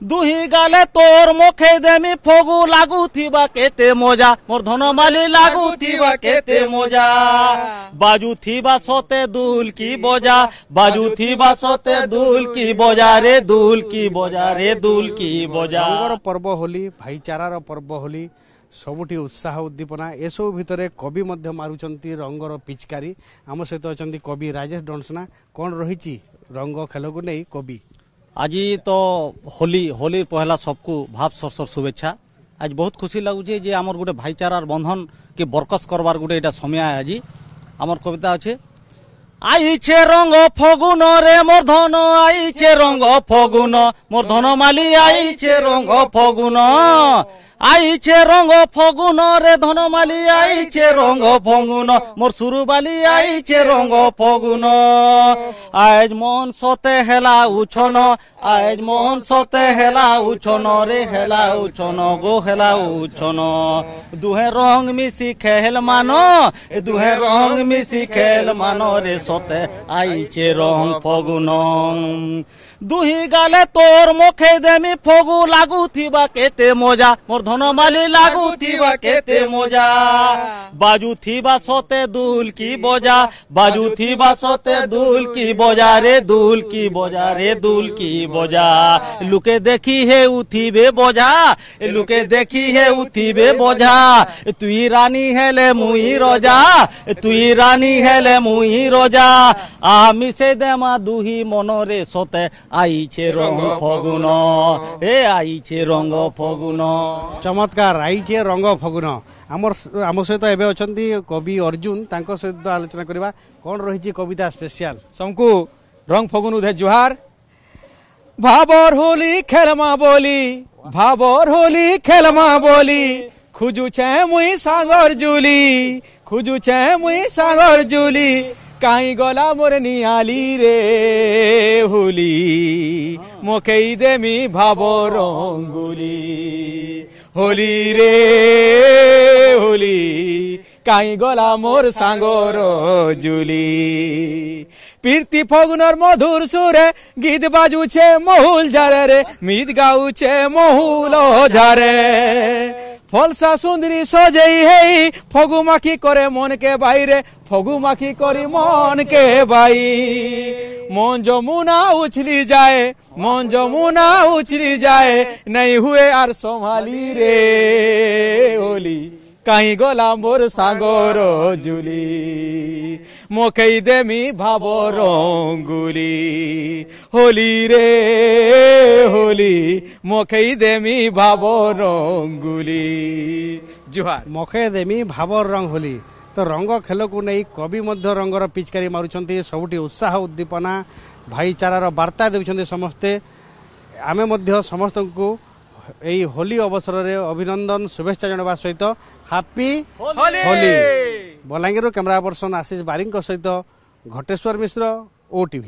दुही गाले तोर मुखे देमी फगु लागू थीबा केते मजा मोर धनमाली लागू थीबा केते मजा बाजू थीबा सोते दुल की बजा बाजू थीबा सोते दुल की बजा रे दुल की बजा रे दुल की बजा। रंगर पर्व होली भाईचारार पर्व होली सबुठी उत्साह उद्दीपना एसबू भितर कवि मध्य मारुचंती रंगर पिचकारी आम सहित अच्छा कवि राजेश डंसना कौन रही रंग खेल को नहीं कवि आज तो होली होली पहला सबको भाव सरसर शुभेच्छा। आज बहुत खुशी लगुचे जे आमर गोटे भाईचारार बंधन के बरकस करवार गोटे एटा समय आज आमर कविता अच्छे आईचे रंग फगुन रे मोर धन आईचे रंग फगुन मोर धन माली आईचे रंग फगुन आईचे रंग फगुन रे धन माली आईचे रंग फगुन मोर सुरुबाली आईचे रंग फगुन आज मन सते हेला उछन आज मन सते हेला उछन रे हेला उछन गो हेला उछन दुहे रंग मिसी खेल मानो दुहे रंग मिसी खेल मानो रे सते आईचे रंग फगुन दुही गाले तोर मुखे देमी फगु लागू थीबा केते मजा मोर धनमाली लागू थीबा केते मजा बाजू थीबा सोते दुल की बजा बाजू थीबा सोते दुल की बजा रे दुल की बजा रे दुल की बजा लुके देखी है उठीबे बजा लुके देखी है उठीबे बजा तुई रानी हेले मुई रजा तुई रानी हेले मुई रजा आमी से देमा दुही मनरे सोते आईचे रंग फगुन ए आईचे रंग फगुन चमत्कार आईचे रंग फगुन आम सहित एबे अछंती कवि अर्जुन तांको सहित आलोचना करबा कोन रही कविता स्पेशल समकु रंग फगुन उधे जुहार भाबर होली खेलमा बोली भाबर होली खेलमा बोली खुजु छे मुई सागर जुली खुजु छे मुई सागर जुली काई गला मोर नियाली रे होली मोकेई देमी भाबो रंगुली होली रे होली काई गला मोर सांगोर जुली पीरती फगुनर मधुर सुरे गीत बाजुछे महुल झारे रे मीत गाउछे महुल झारे फलसा सुंदरी सजेई है फगु माखी करे मन के बाईरे फगु माखी करी मन के बाई मन जमुना उछली जाए मन जमुना उछली जाए नहीं हुए आर संभाली रे होली कहीं गला मोर सागर जुली मोकई देमी भाबो रंगुली होली रे होली मोकई देमी भाबो रंगुली जुहार मोखे देमी भाबर रंग होली तो रंग खेल को नहीं कवि मध्य रंगर पिचकारी मारुचंती सबुठी उत्साह उद्दीपना भाईचारार वार्ता देउछंती समस्ते आमे मध्य समस्त को यही होली अवसर रे अभिनंदन शुभेच्छा जणावा सहित happy Holi Balangir camera person Ashish Baring सहित घटेश्वर मिश्र ओटीवी।